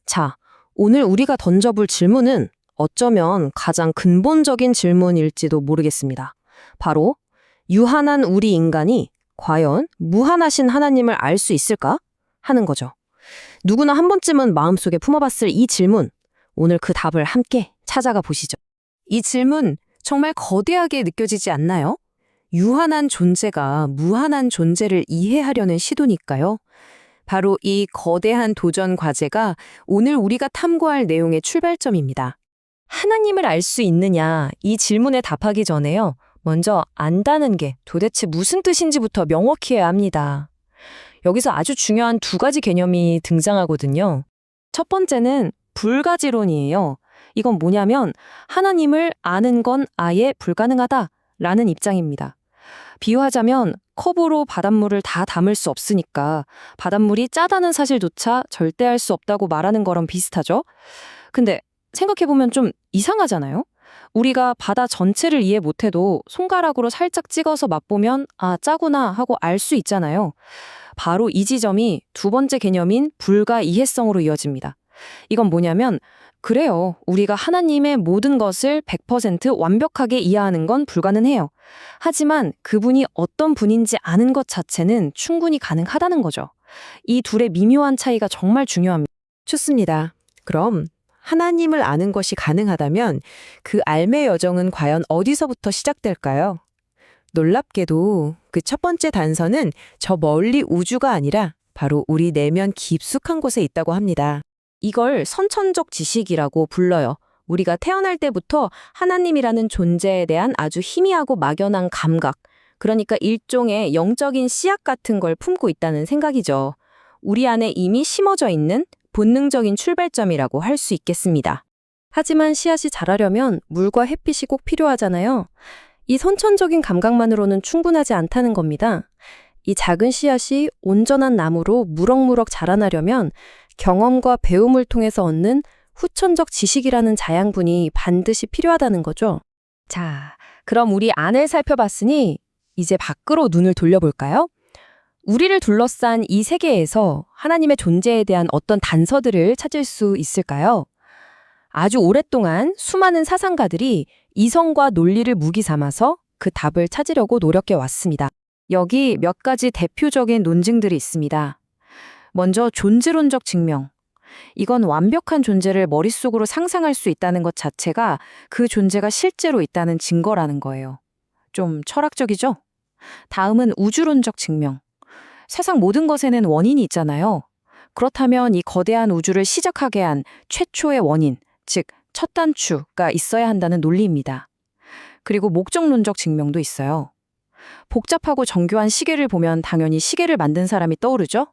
자, 오늘 우리가 던져볼 질문은 어쩌면 가장 근본적인 질문일지도 모르겠습니다. 바로, 유한한 우리 인간이 과연 무한하신 하나님을 알 수 있을까? 하는 거죠. 누구나 한 번쯤은 마음속에 품어봤을 이 질문, 오늘 그 답을 함께 찾아가 보시죠. 이 질문 정말 거대하게 느껴지지 않나요? 유한한 존재가 무한한 존재를 이해하려는 시도니까요. 바로 이 거대한 도전 과제가 오늘 우리가 탐구할 내용의 출발점입니다. 하나님을 알 수 있느냐, 이 질문에 답하기 전에요. 먼저 안다는 게 도대체 무슨 뜻인지부터 명확히 해야 합니다. 여기서 아주 중요한 두 가지 개념이 등장하거든요. 첫 번째는 불가지론이에요. 이건 뭐냐면 하나님을 아는 건 아예 불가능하다라는 입장입니다. 비유하자면 컵으로 바닷물을 다 담을 수 없으니까 바닷물이 짜다는 사실조차 절대 알 수 없다고 말하는 거랑 비슷하죠? 근데 생각해보면 좀 이상하잖아요? 우리가 바다 전체를 이해 못해도 손가락으로 살짝 찍어서 맛보면 아, 짜구나 하고 알 수 있잖아요. 바로 이 지점이 두 번째 개념인 불가이해성으로 이어집니다. 이건 뭐냐면 그래요. 우리가 하나님의 모든 것을 100% 완벽하게 이해하는 건 불가능해요. 하지만 그분이 어떤 분인지 아는 것 자체는 충분히 가능하다는 거죠. 이 둘의 미묘한 차이가 정말 중요합니다. 좋습니다. 그럼 하나님을 아는 것이 가능하다면 그 알매 여정은 과연 어디서부터 시작될까요? 놀랍게도 그 첫 번째 단서는 저 멀리 우주가 아니라 바로 우리 내면 깊숙한 곳에 있다고 합니다. 이걸 선천적 지식이라고 불러요. 우리가 태어날 때부터 하나님이라는 존재에 대한 아주 희미하고 막연한 감각, 그러니까 일종의 영적인 씨앗 같은 걸 품고 있다는 생각이죠. 우리 안에 이미 심어져 있는 본능적인 출발점이라고 할 수 있겠습니다. 하지만 씨앗이 자라려면 물과 햇빛이 꼭 필요하잖아요. 이 선천적인 감각만으로는 충분하지 않다는 겁니다. 이 작은 씨앗이 온전한 나무로 무럭무럭 자라나려면 경험과 배움을 통해서 얻는 후천적 지식이라는 자양분이 반드시 필요하다는 거죠. 자, 그럼 우리 안을 살펴봤으니 이제 밖으로 눈을 돌려볼까요? 우리를 둘러싼 이 세계에서 하나님의 존재에 대한 어떤 단서들을 찾을 수 있을까요? 아주 오랫동안 수많은 사상가들이 이성과 논리를 무기 삼아서 그 답을 찾으려고 노력해 왔습니다. 여기 몇 가지 대표적인 논증들이 있습니다. 먼저 존재론적 증명. 이건 완벽한 존재를 머릿속으로 상상할 수 있다는 것 자체가 그 존재가 실제로 있다는 증거라는 거예요. 좀 철학적이죠? 다음은 우주론적 증명. 세상 모든 것에는 원인이 있잖아요. 그렇다면 이 거대한 우주를 시작하게 한 최초의 원인, 즉 첫 단추가 있어야 한다는 논리입니다. 그리고 목적론적 증명도 있어요. 복잡하고 정교한 시계를 보면 당연히 시계를 만든 사람이 떠오르죠?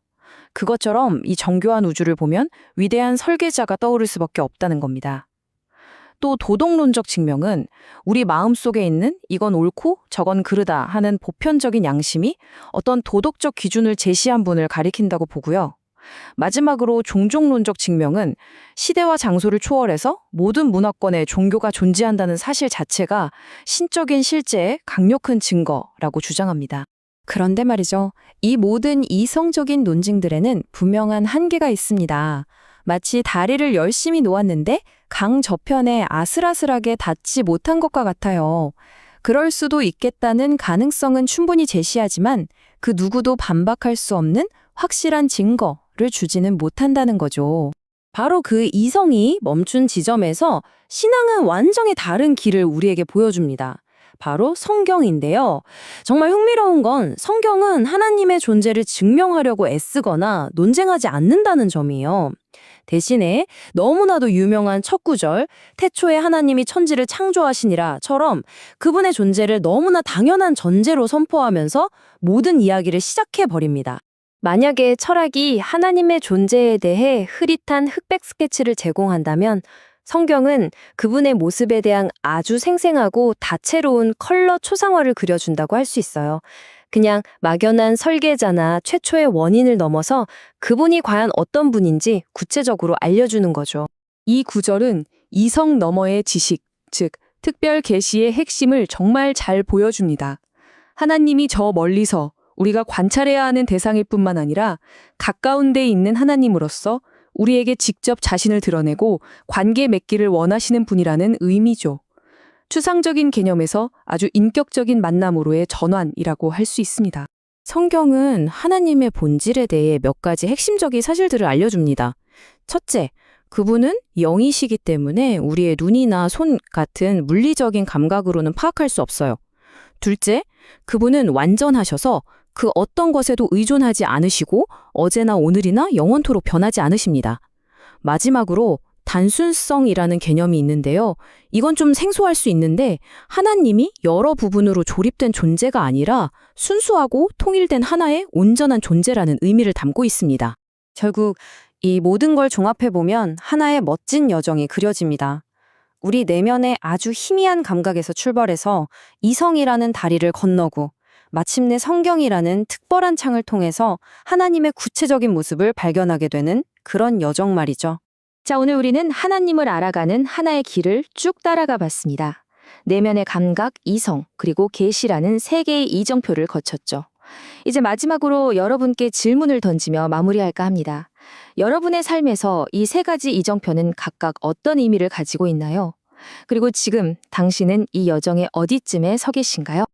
그것처럼 이 정교한 우주를 보면 위대한 설계자가 떠오를 수밖에 없다는 겁니다. 또 도덕론적 증명은 우리 마음속에 있는 이건 옳고 저건 그르다 하는 보편적인 양심이 어떤 도덕적 기준을 제시한 분을 가리킨다고 보고요. 마지막으로 종족론적 증명은 시대와 장소를 초월해서 모든 문화권에 종교가 존재한다는 사실 자체가 신적인 실제의 강력한 증거라고 주장합니다. 그런데 말이죠. 이 모든 이성적인 논증들에는 분명한 한계가 있습니다. 마치 다리를 열심히 놓았는데 강 저편에 아슬아슬하게 닿지 못한 것과 같아요. 그럴 수도 있겠다는 가능성은 충분히 제시하지만 그 누구도 반박할 수 없는 확실한 증거를 주지는 못한다는 거죠. 바로 그 이성이 멈춘 지점에서 신앙은 완전히 다른 길을 우리에게 보여줍니다. 바로 성경인데요. 정말 흥미로운 건 성경은 하나님의 존재를 증명하려고 애쓰거나 논쟁하지 않는다는 점이에요. 대신에 너무나도 유명한 첫 구절, 태초에 하나님이 천지를 창조하시니라처럼 그분의 존재를 너무나 당연한 전제로 선포하면서 모든 이야기를 시작해버립니다. 만약에 철학이 하나님의 존재에 대해 흐릿한 흑백 스케치를 제공한다면 성경은 그분의 모습에 대한 아주 생생하고 다채로운 컬러 초상화를 그려준다고 할 수 있어요. 그냥 막연한 설계자나 최초의 원인을 넘어서 그분이 과연 어떤 분인지 구체적으로 알려주는 거죠. 이 구절은 이성 너머의 지식, 즉 특별 계시의 핵심을 정말 잘 보여줍니다. 하나님이 저 멀리서 우리가 관찰해야 하는 대상일 뿐만 아니라 가까운 데 있는 하나님으로서 우리에게 직접 자신을 드러내고 관계 맺기를 원하시는 분이라는 의미죠. 추상적인 개념에서 아주 인격적인 만남으로의 전환이라고 할 수 있습니다. 성경은 하나님의 본질에 대해 몇 가지 핵심적인 사실들을 알려줍니다. 첫째, 그분은 영이시기 때문에 우리의 눈이나 손 같은 물리적인 감각으로는 파악할 수 없어요. 둘째, 그분은 완전하셔서 그 어떤 것에도 의존하지 않으시고 어제나 오늘이나 영원토록 변하지 않으십니다. 마지막으로 단순성이라는 개념이 있는데요. 이건 좀 생소할 수 있는데 하나님이 여러 부분으로 조립된 존재가 아니라 순수하고 통일된 하나의 온전한 존재라는 의미를 담고 있습니다. 결국 이 모든 걸 종합해보면 하나의 멋진 여정이 그려집니다. 우리 내면의 아주 희미한 감각에서 출발해서 이성이라는 다리를 건너고 마침내 성경이라는 특별한 창을 통해서 하나님의 구체적인 모습을 발견하게 되는 그런 여정 말이죠. 자, 오늘 우리는 하나님을 알아가는 하나의 길을 쭉 따라가 봤습니다. 내면의 감각, 이성, 그리고 계시라는 세 개의 이정표를 거쳤죠. 이제 마지막으로 여러분께 질문을 던지며 마무리할까 합니다. 여러분의 삶에서 이 세 가지 이정표는 각각 어떤 의미를 가지고 있나요? 그리고 지금 당신은 이 여정의 어디쯤에 서 계신가요?